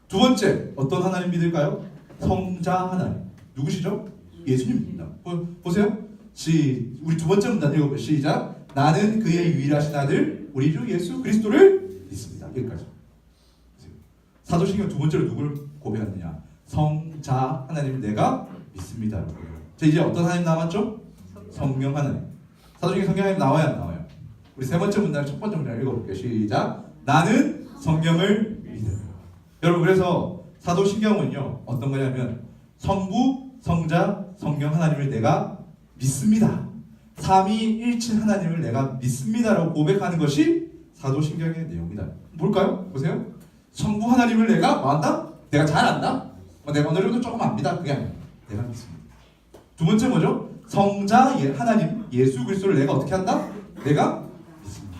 A: 두 번째 어떤 하나님 믿을까요? 성자 하나님. 누구시죠? 예수님입니다. 보세요. 우리 두 번째 문단 읽어보세요. 시작. 나는 그의 유일하신 아들 우리 주 예수 그리스도를 믿습니다. 여기까지. 사도신경 두 번째로 누구를 고백하느냐? 성자 하나님을 내가 믿습니다. 자, 이제 어떤 하나님 남았죠? 성령 하나님. 사도신경 성령 하나님 나와야 안 나와요? 우리 세 번째 문단 첫 번째 문단 읽어볼게요. 시작. 나는 성령을 믿어요. 여러분 그래서 사도신경은요 어떤 거냐면 성부, 성자, 성령 하나님을 내가 믿습니다. 삼위일체 하나님을 내가 믿습니다라고 고백하는 것이 사도신경의 내용이다. 뭘까요? 보세요. 성부 하나님을 내가 뭐한다? 내가 잘 안다? 내가 어느 정도 조금 압니다. 그게 아니에요. 내가 믿습니다. 두 번째 뭐죠? 성자 하나님 예수 그리스도를 내가 어떻게 한다? 내가 믿습니다.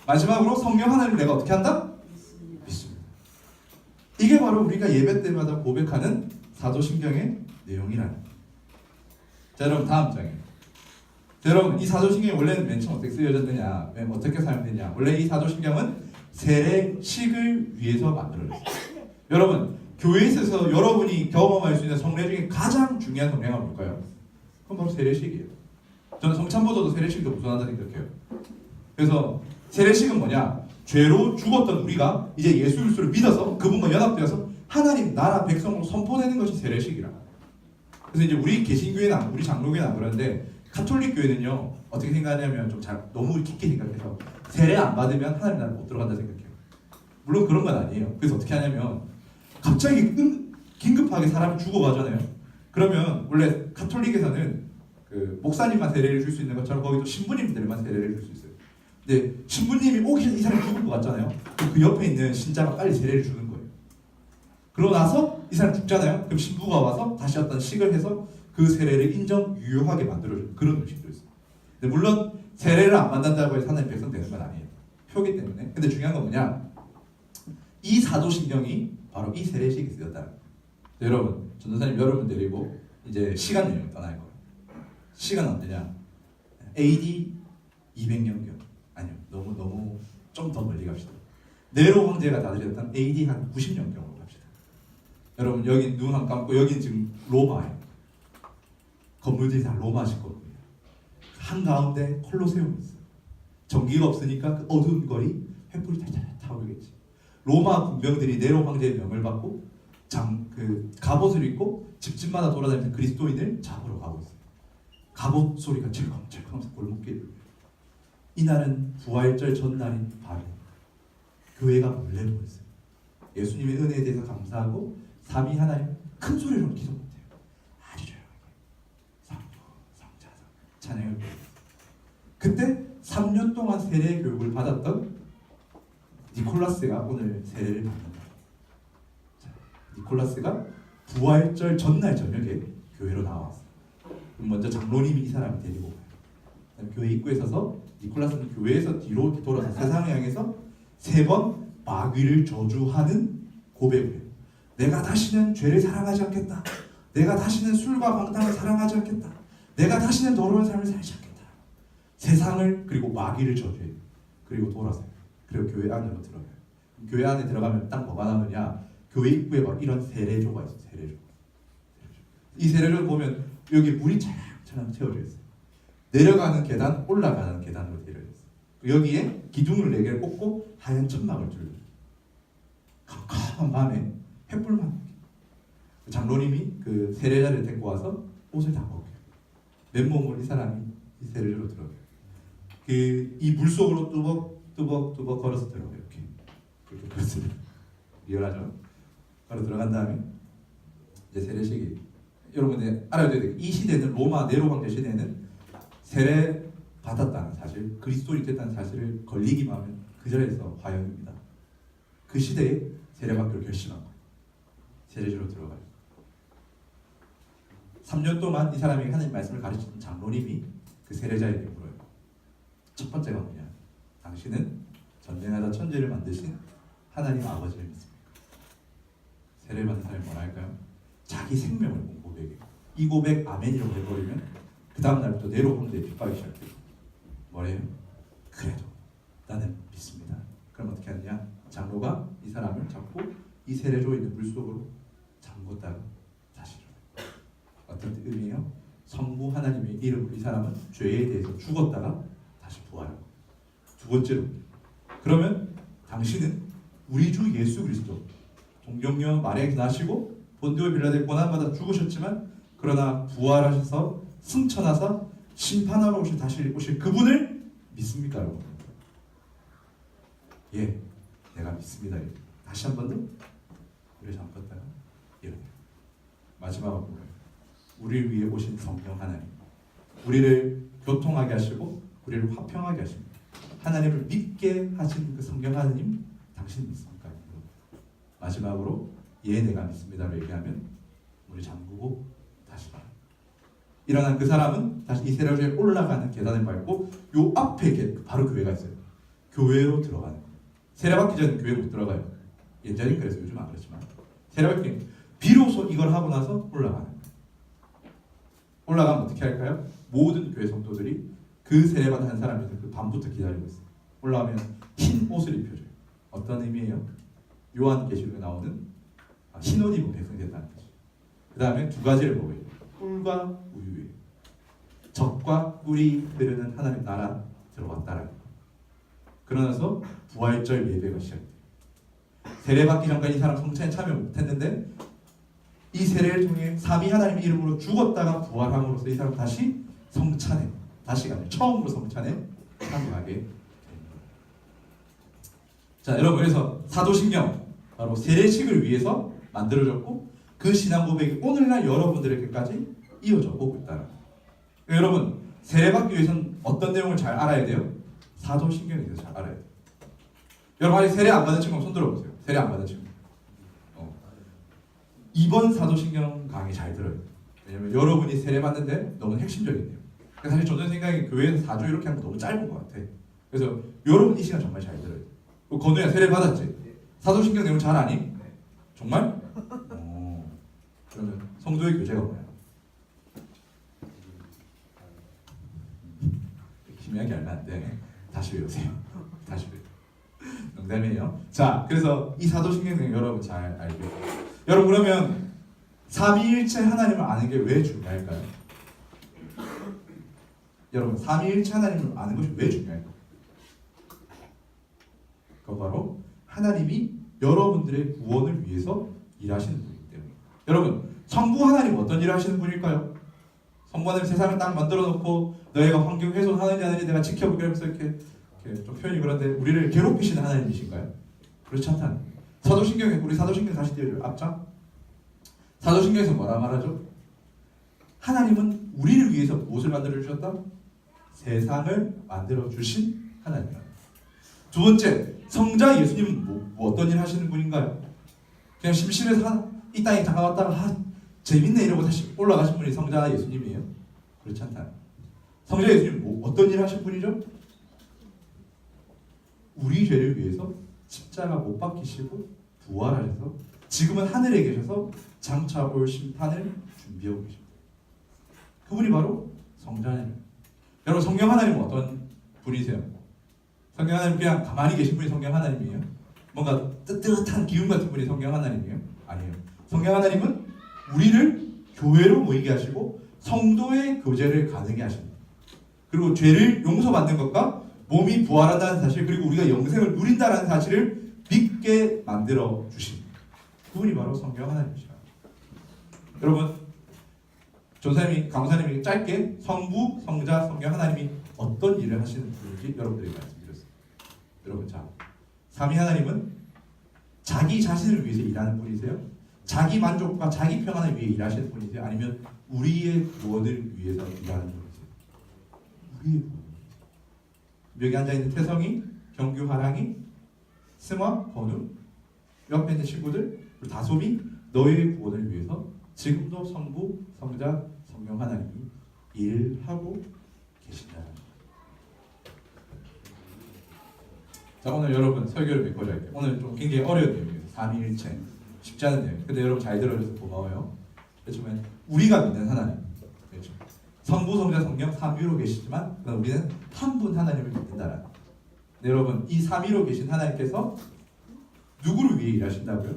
A: 마지막으로 성령 하나님을 내가 어떻게 한다? 믿습니다. 이게 바로 우리가 예배 때마다 고백하는 사도신경의 내용이라는. 자, 여러분 다음 장이에요. 자, 여러분 이 사도신경이 원래는 맨 처음 어떻게 쓰여졌느냐, 어떻게 사용되냐. 원래 이 사도신경은 세례식을 위해서 만들어졌어요. 여러분 교회에 있어서 여러분이 경험할 수 있는 성례 중에 가장 중요한 성례가 뭘까요? 그건 바로 세례식이에요. 저는 성찬보다도 세례식이 더 우선하다 생각해요. 그래서 세례식은 뭐냐? 죄로 죽었던 우리가 이제 예수 그리스도를 믿어서 그분과 연합되어서 하나님 나라 백성으로 선포되는 것이 세례식이라. 그래서 이제 우리 개신교회나 우리 장로교회는 안 그러는데 가톨릭 교회는요 어떻게 생각하냐면 좀 너무 깊게 생각해서 세례 안 받으면 하나님 나라 못 들어간다 생각해요. 물론 그런 건 아니에요. 그래서 어떻게 하냐면 갑자기 긴급하게 사람이 죽어가잖아요. 그러면 원래 가톨릭에서는 그 목사님만 세례를 줄 수 있는 것처럼 거기도 신부님들만 세례를 줄 수 있어요. 근데 신부님이 오기 전에 이 사람이 죽을 것 같잖아요. 그 옆에 있는 신자가 빨리 세례를 주는 거예요. 그러고 나서 이 사람 죽잖아요. 그럼 신부가 와서 다시 어떤 식을 해서 그 세례를 인정 유효하게 만들어주는 그런 의식도 있어요. 근데 물론 세례를 안 받는다고 해서 하나님 백성 되는 건 아니에요. 표기 때문에. 근데 중요한 건 뭐냐? 이 사도신경이 바로 이 세례식이 쓰였다. 여러분, 전도사님 여러분 데리고 이제 시간 여행 떠날 거예요. 시간 언제냐? AD 200년경. 아니요, 너무 좀 더 멀리 갑시다. 네로 황제가 다스렸던 AD 한 90년경으로 갑시다. 여러분 여기 눈 한 감고 여긴 지금 로마예요. 건물들이 다 로마식 건물이에요. 한 가운데 콜로세움이 있어요. 전기가 없으니까 그 어두운 거리 횃불이 탈탈 타오르겠지. 로마 군병들이 네로 황제의 명을 받고 갑옷을 입고 집집마다 돌아다니는 그리스도인을 잡으러 가고 있어요. 갑옷 소리가 철컹철컹 골목길을. 이날은 부활절 전날인 밤에 교회가 몰래 모였어요. 예수님의 은혜에 대해서 감사하고 삼위 하나님 큰 소리로 기도 못해요. 아주 조용하게 성부, 성자, 찬양을 부르고 그때 3년 동안 세례 교육을 받았던 니콜라스가 오늘 세례를 받는다. 니콜라스가 부활절 전날 저녁에 교회로 나왔어요. 먼저 장로님이 이 사람을 데리고 가요. 교회 입구에 서서 니콜라스는 교회에서 뒤로 돌아서 세상을 향해서 3번 마귀를 저주하는 고백을 해요. 내가 다시는 죄를 사랑하지 않겠다. 내가 다시는 술과 방탕을 사랑하지 않겠다. 내가 다시는 더러운 삶을 살지 않겠다. 세상을 그리고 마귀를 저주해요. 그리고 돌아서요. 그리고 교회 안으로 들어가요. 교회 안에 들어가면 딱 뭐가 남으냐? 교회 입구에 막 이런 세례조가 있어요. 세례조. 이 세례조 보면 여기 물이 차량차량 채워져 있어요. 내려가는 계단, 올라가는 계단으로 되어 있어요. 여기에 기둥을 4개를 꽂고 하얀 천막을 둘러요. 캄캄한 밤에 횃불만. 장로님이 그 세례자를 데리고 와서 옷을 다 벗겨요. 맨몸으로 이 사람이 이 세례조로 들어가요. 이 물속으로 뚜벅뚜벅 걸어서 들어가요. 이렇게 그렇습니다. 리얼하죠? 걸어 들어간 다음에 이제 세례식이 여러분들 알아야 돼요. 이 시대는 로마 네로 황제 시대는 세례 받았다는 사실, 그리스도인이 됐다는 사실을 걸리기만 하면 그 자리에서 화형입니다. 그 시대에 세례받기로 결심한 거예요. 세례조로 들어가요. 3년 동안 이 사람에게 하나님 말씀을 가르치는 장로님이 그 세례자에게 물어요. 첫 번째가 뭐냐? 당신은 전쟁하다 천지를 만드신 하나님 아버지를 믿습니까? 세례 받는 사람이 뭐라 할까요? 자기 생명을 건 고백이에요. 이 고백 아멘이라고 해버리면 그 다음 날부터 내로 황제에 핍박이 시작돼요. 뭐래요? 그래도 나는 믿습니다. 그럼 어떻게 하느냐? 장로가 이 사람을 잡고 이 세례조 있는 물속으로 잠궜다가 다시 일어나요. 어떤 의미예요? 성부 하나님의 이름으로 이 사람은 죄에 대해서 죽었다가 다시 부활하고. 두 번째로, 그러면 당신은 우리 주 예수 그리스도 동정녀 마리아에게 나시고 본디오 빌라델 고난받아 죽으셨지만 그러나 부활하셔서 승천하사 심판하러 다시 오실 그분을 믿습니까, 여러분? 예, 내가 믿습니다. 다시 한 번 더 우리 잠궜다가 일어나요. 마지막으로 우리를 위해 오신 성령 하나님, 우리를 교통하게 하시고 우리를 화평하게 하십니다. 하나님을 믿게 하신 그 성령 하나님, 당신 믿습니까? 마지막으로 예, 내가 믿습니다로 얘기하면 우리 잠그고 다시 봐. 일어난 그 사람은 다시 이 세례조에 올라가는 계단을 밟고 요 앞에 바로 교회가 있어요. 교회로 들어가는 거예요. 세례받기 전에 교회 못 들어가요. 예전엔 그래서 요즘 안 그렇지만 세례받기 비로소 이걸 하고 나서 올라가는 거예요. 올라가면 어떻게 할까요? 모든 교회 성도들이 그 세례받은 한 사람이 그 밤부터 기다리고 있어요. 올라가면 흰 옷을 입혀줘요. 어떤 의미예요? 요한계시록에 나오는 흰 옷 입은 백성이 된다는 거죠. 그 다음에 두 가지를 먹어요. 꿀과 우유예요. 젖과 꿀이 흐르는 하나님 나라 들어왔다라는 거예요. 그러나서 부활절 예배가 시작돼요. 세례받기 전까지 이 사람 성찬에 참여 못했는데 이 세례를 통해 삼위 하나님의 이름으로 죽었다가 부활함으로써 이 사람 다시 성찬에 다시 가면 처음으로 성찬에 참여하게 됩니다. 자, 여러분, 그래서 사도신경 바로 세례식을 위해서 만들어졌고 그 신앙 고백이 오늘날 여러분들에게까지 이어져 오고 있다. 여러분, 세례받기 위해서는 어떤 내용을 잘 알아야 돼요? 사도신경에 대해서 잘 알아야 돼요. 여러분, 아직 세례 안 받은 친구 손 들어보세요. 세례 안 받은 친구. 이번 사도신경 강의 잘 들어요. 왜냐면 여러분이 세례 받는데 너무 핵심적이네요. 사실 저는 생각에 교회에서 4주 이렇게 하면 너무 짧은 것 같아. 그래서 여러분 이 시간 정말 잘 들어요. 건우야, 세례 받았지? 사도신경 내용 잘 아니? 정말? 그러면 성도의 교제가 뭐야? 희미하게 알면 안 돼. 다시 외우세요. 다시 외우. 농담이에요. 자, 그래서 이 사도신경 내용 여러분 잘 알고. 여러분, 그러면 삼위일체 하나님을 아는 게 왜 중요할까요? 여러분, 삼위일체 하나님을 아는 것이 왜 중요할까요? 그건 바로 하나님이 여러분들의 구원을 위해서 일하시는 분이기 때문에. 여러분, 성부 하나님 어떤 일을 하시는 분일까요? 성부 하나님 세상을 딱 만들어 놓고 너희가 환경 훼손하느냐 안 하느냐 내가 지켜보게 하면서 이렇게 좀 표현이 그런데 우리를 괴롭히시는 하나님이신가요? 그렇지 않다는 거예요. 사도신경에, 우리 사도신경 다시 띄워줘요. 앞장. 사도신경에서 뭐라 말하죠? 하나님은 우리를 위해서 무엇을 만들어 주셨다? 세상을 만들어 주신 하나님이다. 두 번째, 성자 예수님은 뭐 어떤 일 하시는 분인가요? 그냥 심심해서 이 땅에 잠깐 왔다가 재밌네 이러고 다시 올라가신 분이 성자 예수님이에요? 그렇지 않다. 성자 예수님 뭐 어떤 일 하신 분이죠? 우리 죄를 위해서 십자가 못 박히시고 부활하셔서 지금은 하늘에 계셔서 장차 올 심판을 준비하고 계십니다. 그분이 바로 성자 하나님. 여러분, 성령 하나님은 어떤 분이세요? 성령 하나님 그냥 가만히 계신 분이 성령 하나님이에요? 뭔가 뜨뜻한 기운 같은 분이 성령 하나님이에요? 아니에요. 성령 하나님은 우리를 교회로 모이게 하시고 성도의 교제를 가능하게 하십니다. 그리고 죄를 용서받는 것과 몸이 부활한다는 사실, 그리고 우리가 영생을 누린다는 사실을 믿게 만들어 주십니다. 그분이 바로 성령 하나님이시다. 여러분, 조사님이, 강사님이 짧게 성부, 성자, 성령 하나님이 어떤 일을 하시는 분인지 여러분들에게 말씀드렸습니다. 여러분, 자, 삼위 하나님은 자기 자신을 위해서 일하는 분이세요? 자기 만족과 자기 평안을 위해 일하시는 분이세요? 아니면 우리의 구원을 위해서 일하는 분이세요? 우리의 구원. 여기 앉아있는 태성이, 경규, 하랑이, 승화, 건우, 옆에 있는 친구들, 다솜이 너희의 구원을 위해서 지금도 성부, 성자, 성령 하나님이 일하고 계신다는 거예요. 자, 오늘 여러분 설교를 맺고자 할게요. 오늘 좀 굉장히 어려운 내용이에요. 삼위일체 쉽지 않은 내용. 근데 여러분 잘 들어줘서 고마워요. 그렇지만 우리가 믿는 하나님, 그렇죠? 성부, 성자, 성령 삼위로 계시지만 우리는 한 분 하나님을 믿는다라는 거예요. 근데 여러분 이 삼위로 계신 하나님께서 누구를 위해 일하신다고요?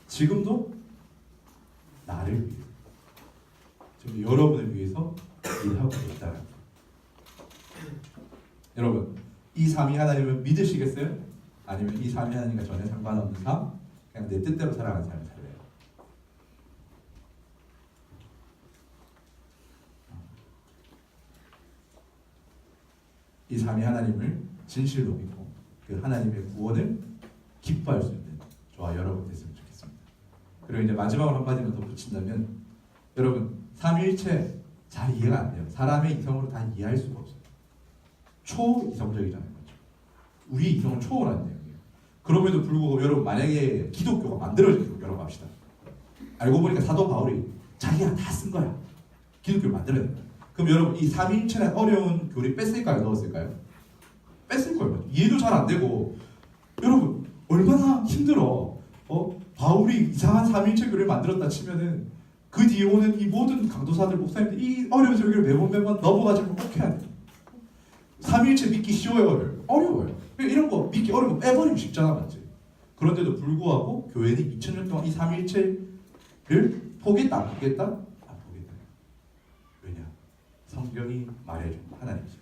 A: 지금도 나를 위해, 지금 여러분을 위해서 일하고 계시다는 거예요. 여러분 이 삼위 하나님을 믿으시겠어요? 아니면 이 삼위 하나님과 전혀 상관없는 삶, 그냥 내 뜻대로 살아가는 삶을 살래요? 이 삼위 하나님을 진실로 믿고 그 하나님의 구원을 기뻐할 수 있는 저와 여러분 됐으면 좋겠습니다. 그리고 이제 마지막으로 한마디만 더 붙인다면, 여러분 삼위일체 잘 이해가 안 돼요. 사람의 이성으로 다 이해할 수가 없어요. 초이성적이잖아요. 우리 이성을 초월하는 내용이에요. 그럼에도 불구하고 여러분 만약에 기독교가 만들어진 기독교라고 합시다. 알고 보니까 사도 바울이 자기가 다 쓴 거야. 기독교를 만들어낸 거야. 그럼 여러분 이 삼위일체는 어려운 교리 뺐을까요? 넣었을까요? 뺐을 거예요. 이해도 잘 안 되고, 여러분 얼마나 힘들어. 바울이 이상한 삼위일체 교리를 만들었다 치면은 그 뒤에 오는 이 모든 강도사들, 목사님들 이 어려운 설교를 매번 넘어가지고 꼭 해야 돼. 삼위일체 믿기 쉬워요? 어려워요. 이런 거 믿기 어려운 거 빼버리면 쉽잖아, 맞지? 그런데도 불구하고 교회는 2000년 동안 이 삼위일체를 포기했다, 안 포기했다? 안 포기했다. 왜냐? 성경이 말해준 하나님이죠.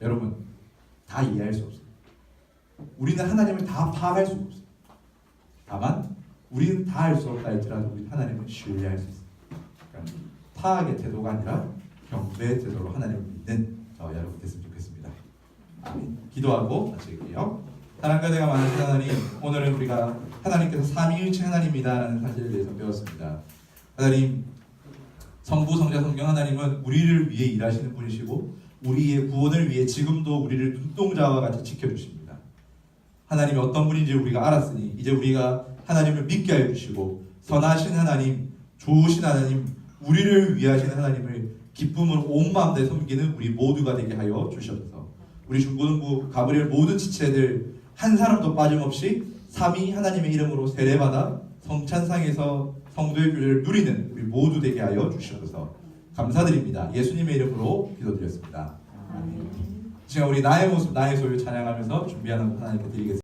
A: 여러분 다 이해할 수 없어요. 우리는 하나님을 다 파악할 수 없어요. 다만 우리는 다 알 수 없다 할지라도 우리 하나님을 신뢰할 수 있어요. 그러니까 파악의 태도가 아니라 경배의 태도로 하나님을 믿는 저 여러분 됐으면 좋겠습니다. 아멘. 기도하고 마칠게요. 사랑과 대가 많으신 하나님, 오늘은 우리가 하나님께서 삼위일체 하나님이다라는 사실에 대해서 배웠습니다. 하나님, 성부, 성자, 성령 하나님은 우리를 위해 일하시는 분이시고 우리의 구원을 위해 지금도 우리를 눈동자와 같이 지켜주십니다. 하나님이 어떤 분인지 우리가 알았으니 이제 우리가 하나님을 믿게 해주시고 선하신 하나님, 좋으신 하나님, 우리를 위하시는 하나님을 기쁨으로 온 마음 다해 섬기는 우리 모두가 되게 하여 주시옵소서. 우리 중고등부 가브리엘 모든 지체들 한 사람도 빠짐없이 삼위 하나님의 이름으로 세례받아 성찬상에서 성도의 교제를 누리는 우리 모두 되게 하여 주시옵소서. 감사드립니다. 예수님의 이름으로 기도드렸습니다. 아멘. 지금 우리 나의 모습 나의 소유 찬양하면서 준비하는 하나님께 드리겠습니다.